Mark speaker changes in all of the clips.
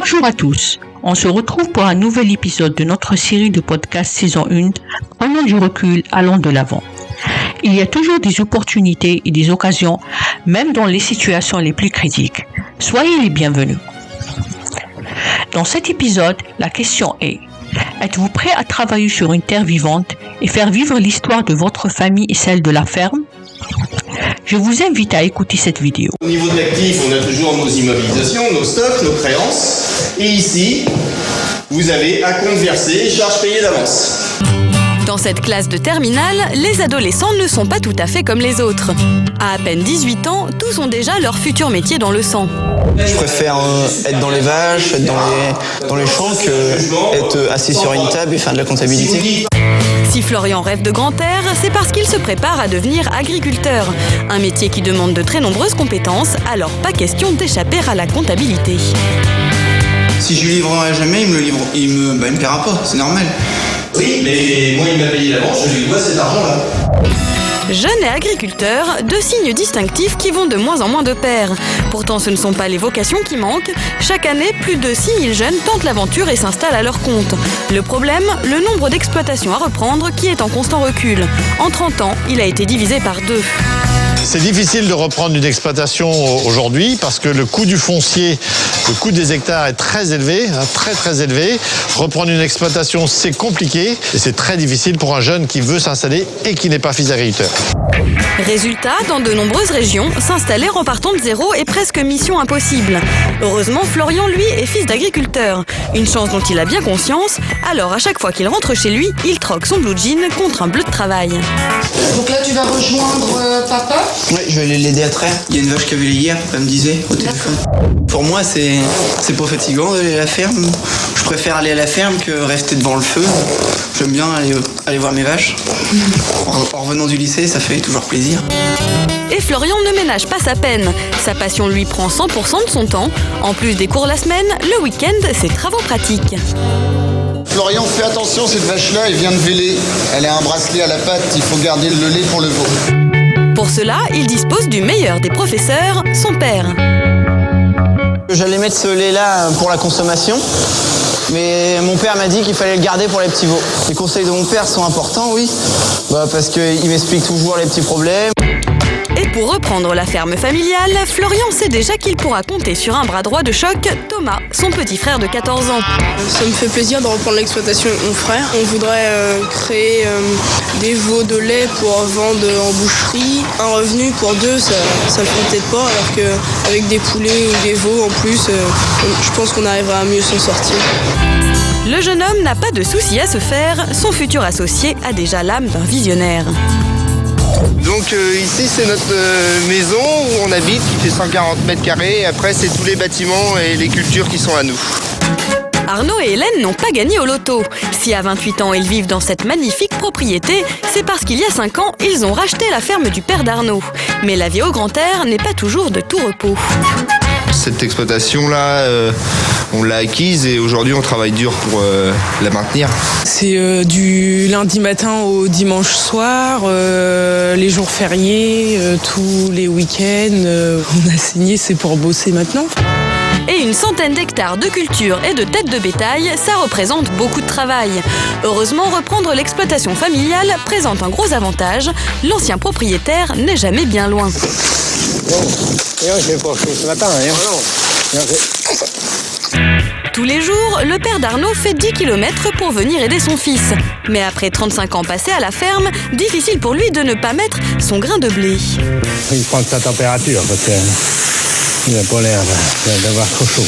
Speaker 1: Bonjour à tous, on se retrouve pour un nouvel épisode de notre série de podcasts saison 1, Prenons du recul, allons de l'avant. Il y a toujours des opportunités et des occasions, même dans les situations les plus critiques. Soyez les bienvenus. Dans cet épisode, la question est: êtes-vous prêt à travailler sur une terre vivante et faire vivre l'histoire de votre famille et celle de la ferme? Je vous invite à écouter cette vidéo.
Speaker 2: Au niveau de l'actif, on a toujours nos immobilisations, nos stocks, nos créances. Et ici, vous avez un compte versé et charges payées d'avance.
Speaker 3: Dans cette classe de terminale, les adolescents ne sont pas tout à fait comme les autres. À peine 18 ans, tous ont déjà leur futur métier dans le sang.
Speaker 4: Je préfère être dans les vaches, être dans les champs, que être assis sur une table et faire de la comptabilité.
Speaker 3: Si Florian rêve de grand air, c'est parce qu'il se prépare à devenir agriculteur. Un métier qui demande de très nombreuses compétences, alors pas question d'échapper à la comptabilité.
Speaker 4: Si je lui livrerai jamais, il me paiera pas, c'est normal.
Speaker 2: Oui, mais moi il m'a payé d'avance, je lui dois cet argent-là.
Speaker 3: Jeunes et agriculteurs, deux signes distinctifs qui vont de moins en moins de pair. Pourtant, ce ne sont pas les vocations qui manquent. Chaque année, plus de 6000 jeunes tentent l'aventure et s'installent à leur compte. Le problème, le nombre d'exploitations à reprendre qui est en constant recul. En 30 ans, il a été divisé par 2.
Speaker 5: C'est difficile de reprendre une exploitation aujourd'hui parce que le coût du foncier, le coût des hectares est très élevé, très élevé. Reprendre une exploitation, c'est compliqué et c'est très difficile pour un jeune qui veut s'installer et qui n'est pas fils d'agriculteur.
Speaker 3: Résultat, dans de nombreuses régions, s'installer en partant de zéro est presque mission impossible. Heureusement, Florian, lui, est fils d'agriculteur. Une chance dont il a bien conscience, alors à chaque fois qu'il rentre chez lui, il troque son blue jean contre un bleu de travail.
Speaker 6: Donc là, tu vas rejoindre papa?
Speaker 4: Oui, je vais aller l'aider à traire. Il y a une vache qui avait les hier, elle me disait au téléphone. Pour moi, c'est pas fatigant d'aller à la ferme. Je préfère aller à la ferme que rester devant le feu. J'aime bien aller voir mes vaches. En revenant du lycée, ça fait toujours plaisir.
Speaker 3: Et Florian ne ménage pas sa peine. Sa passion lui prend 100% de son temps. En plus des cours la semaine, le week-end, c'est travaux pratiques.
Speaker 7: Florian, fais attention, cette vache-là, elle vient de véler. Elle a un bracelet à la patte, il faut garder le lait pour le veau.
Speaker 3: Pour cela, il dispose du meilleur des professeurs, son père.
Speaker 4: J'allais mettre ce lait-là pour la consommation, mais mon père m'a dit qu'il fallait le garder pour les petits veaux. Les conseils de mon père sont importants, oui, parce qu'il m'explique toujours les petits problèmes.
Speaker 3: Et pour reprendre la ferme familiale, Florian sait déjà qu'il pourra compter sur un bras droit de choc, Thomas, son petit frère de 14 ans.
Speaker 8: Ça me fait plaisir de reprendre l'exploitation avec mon frère. On voudrait créer des veaux de lait pour vendre en boucherie. Un revenu pour deux, ça le fait peut-être pas, alors qu'avec des poulets ou des veaux en plus, je pense qu'on arrivera à mieux s'en sortir.
Speaker 3: Le jeune homme n'a pas de souci à se faire, son futur associé a déjà l'âme d'un visionnaire.
Speaker 2: Donc ici c'est notre maison où on habite qui fait 140 mètres carrés. Après c'est tous les bâtiments et les cultures qui sont à nous.
Speaker 3: Arnaud et Hélène n'ont pas gagné au loto. Si à 28 ans ils vivent dans cette magnifique propriété, c'est parce qu'il y a 5 ans, ils ont racheté la ferme du père d'Arnaud. Mais la vie au grand air n'est pas toujours de tout repos.
Speaker 2: Cette exploitation-là, on l'a acquise et aujourd'hui on travaille dur pour la maintenir.
Speaker 8: C'est du lundi matin au dimanche soir, les jours fériés, tous les week-ends. On a signé, c'est pour bosser maintenant.
Speaker 3: Et une centaine d'hectares de culture et de têtes de bétail, ça représente beaucoup de travail. Heureusement, reprendre l'exploitation familiale présente un gros avantage. L'ancien propriétaire n'est jamais bien loin. Tous les jours, le père d'Arnaud fait 10 km pour venir aider son fils. Mais après 35 ans passés à la ferme, difficile pour lui de ne pas mettre son grain de blé.
Speaker 9: Il prend sa température parce que il n'a pas l'air d'avoir trop chaud.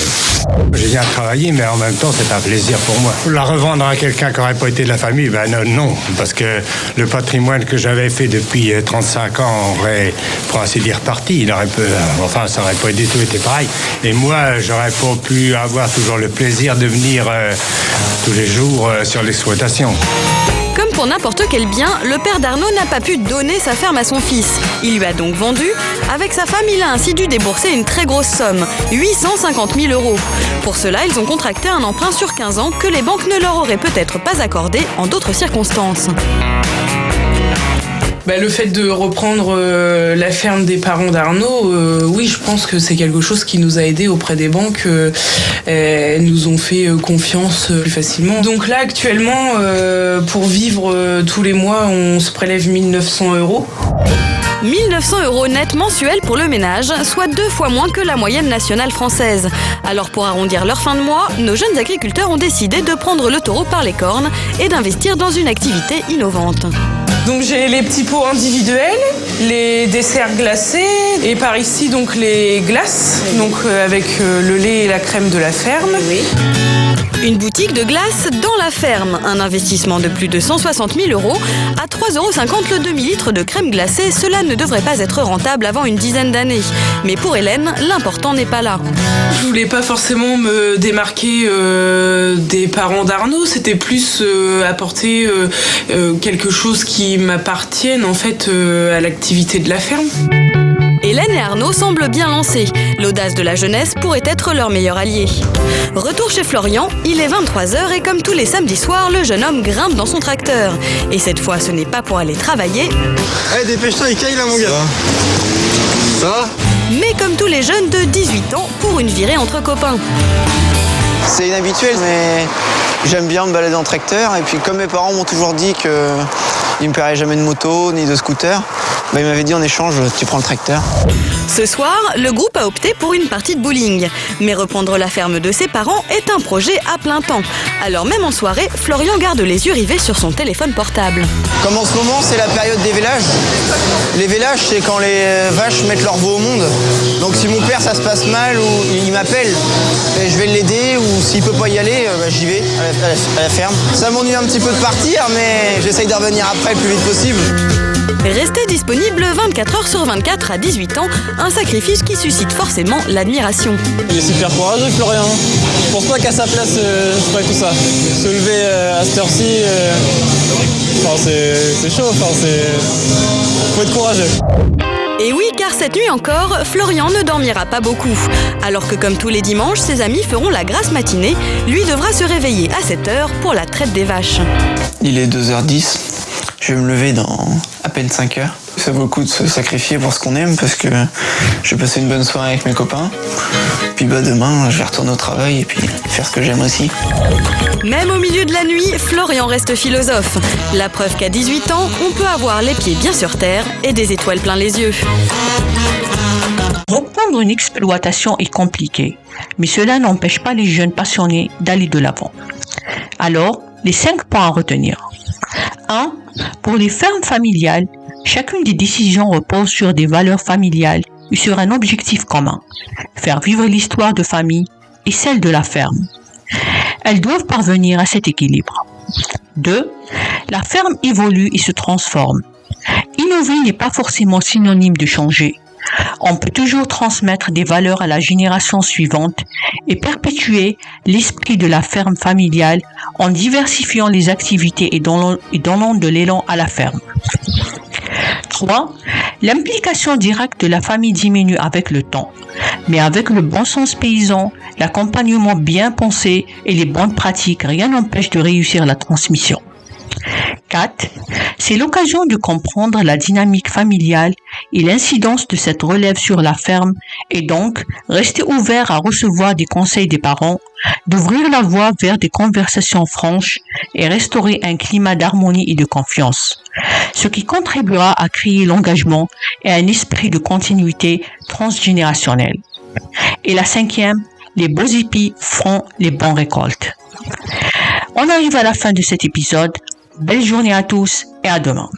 Speaker 9: J'ai bien travaillé, mais en même temps, c'est un plaisir pour moi. La revendre à quelqu'un qui n'aurait pas été de la famille, non, parce que le patrimoine que j'avais fait depuis 35 ans aurait, pour ainsi dire, parti. Ça n'aurait pas du tout été pareil. Et moi, j'aurais pas pu avoir toujours le plaisir de venir tous les jours sur l'exploitation.
Speaker 3: Comme pour n'importe quel bien, le père d'Arnaud n'a pas pu donner sa ferme à son fils. Il lui a donc vendu. Avec sa femme, il a ainsi dû débourser une très grosse somme, 850 000 €. Pour cela, ils ont contracté un emprunt sur 15 ans que les banques ne leur auraient peut-être pas accordé en d'autres circonstances.
Speaker 10: Le fait de reprendre la ferme des parents d'Arnaud, oui, je pense que c'est quelque chose qui nous a aidés auprès des banques. Elles nous ont fait confiance plus facilement. Donc là, actuellement, pour vivre tous les mois, on se prélève 1 900 €.
Speaker 3: 1 900 € net mensuels pour le ménage, soit 2 fois moins que la moyenne nationale française. Alors pour arrondir leur fin de mois, nos jeunes agriculteurs ont décidé de prendre le taureau par les cornes et d'investir dans une activité innovante.
Speaker 10: Donc j'ai les petits pots individuels, les desserts glacés et par ici donc les glaces, donc avec le lait et la crème de la ferme.
Speaker 3: Oui. Une boutique de glace dans la ferme. Un investissement de plus de 160 000 € à 3,50 € le demi-litre de crème glacée. Cela ne devrait pas être rentable avant une dizaine d'années. Mais pour Hélène, l'important n'est pas là.
Speaker 10: Je voulais pas forcément me démarquer des parents d'Arnaud. C'était plus apporter quelque chose qui m'appartienne en fait à l'activité de la ferme.
Speaker 3: Hélène et Arnaud semblent bien lancés. L'audace de la jeunesse pourrait être leur meilleur allié. Retour chez Florian, il est 23h et comme tous les samedis soirs, le jeune homme grimpe dans son tracteur. Et cette fois, ce n'est pas pour aller travailler.
Speaker 2: Dépêche-toi, il caille là mon gars. Ça va ?
Speaker 3: Mais comme tous les jeunes de 18 ans, pour une virée entre copains.
Speaker 4: C'est inhabituel, mais j'aime bien me balader en tracteur. Et puis comme mes parents m'ont toujours dit qu'ils ne me paieraient jamais de moto ni de scooter, ils m'avaient dit en échange, tu prends le tracteur.
Speaker 3: Ce soir, le groupe a opté pour une partie de bowling. Mais reprendre la ferme de ses parents est un projet à plein temps. Alors même en soirée, Florian garde les yeux rivés sur son téléphone portable.
Speaker 4: Comme en ce moment, c'est la période des vélages. Les vélages, c'est quand les vaches mettent leur veau au monde. Donc si mon père, ça se passe mal ou il m'appelle, je vais l'aider ou s'il peut pas y aller, j'y vais à la ferme. Ça m'ennuie un petit peu de partir, mais j'essaye de revenir après le plus vite possible.
Speaker 3: Rester disponible 24 h sur 24 à 18 ans, un sacrifice qui suscite forcément l'admiration.
Speaker 11: Il est super courageux, Florian. Je pense pas qu'à sa place, je ferais tout ça. Se lever à cette heure-ci, c'est chaud, faut être courageux.
Speaker 3: Et oui, car cette nuit encore, Florian ne dormira pas beaucoup. Alors que comme tous les dimanches, ses amis feront la grasse matinée, lui devra se réveiller à 7h pour la traite des vaches.
Speaker 4: Il est 2h10, je vais me lever dans à peine 5h. Ça vaut le coup de se sacrifier pour ce qu'on aime parce que je vais passer une bonne soirée avec mes copains. Puis demain, je vais retourner au travail et puis faire ce que j'aime aussi.
Speaker 3: Même au milieu de la nuit, Florian reste philosophe. La preuve qu'à 18 ans, on peut avoir les pieds bien sur terre et des étoiles plein les yeux.
Speaker 1: Reprendre une exploitation est compliqué, mais cela n'empêche pas les jeunes passionnés d'aller de l'avant. Alors, les 5 points à retenir. 1. Pour les fermes familiales, chacune des décisions repose sur des valeurs familiales et sur un objectif commun, faire vivre l'histoire de famille et celle de la ferme. Elles doivent parvenir à cet équilibre. 2. La ferme évolue et se transforme. Innover n'est pas forcément synonyme de changer. On peut toujours transmettre des valeurs à la génération suivante et perpétuer l'esprit de la ferme familiale en diversifiant les activités et donnant de l'élan à la ferme. 3. L'implication directe de la famille diminue avec le temps, mais avec le bon sens paysan, l'accompagnement bien pensé et les bonnes pratiques, rien n'empêche de réussir la transmission. 4. C'est l'occasion de comprendre la dynamique familiale et l'incidence de cette relève sur la ferme et donc rester ouvert à recevoir des conseils des parents, d'ouvrir la voie vers des conversations franches et restaurer un climat d'harmonie et de confiance, ce qui contribuera à créer l'engagement et un esprit de continuité transgénérationnelle. Et la 5e, les beaux épis feront les bonnes récoltes. On arrive à la fin de cet épisode. Belle journée à tous et à demain.